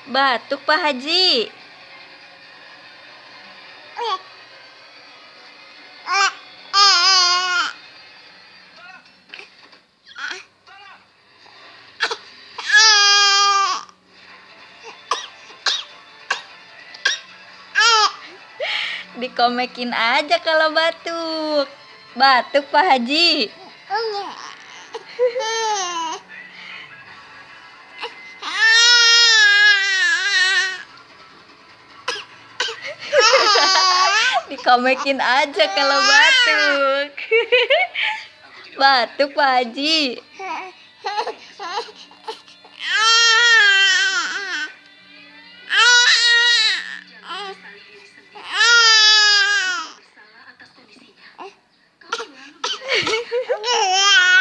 Batuk Pak Haji. Dikomekin aja kalau batuk. Batuk Pak Haji. Dikomekin aja kalau batuk. Batuk Pak Haji.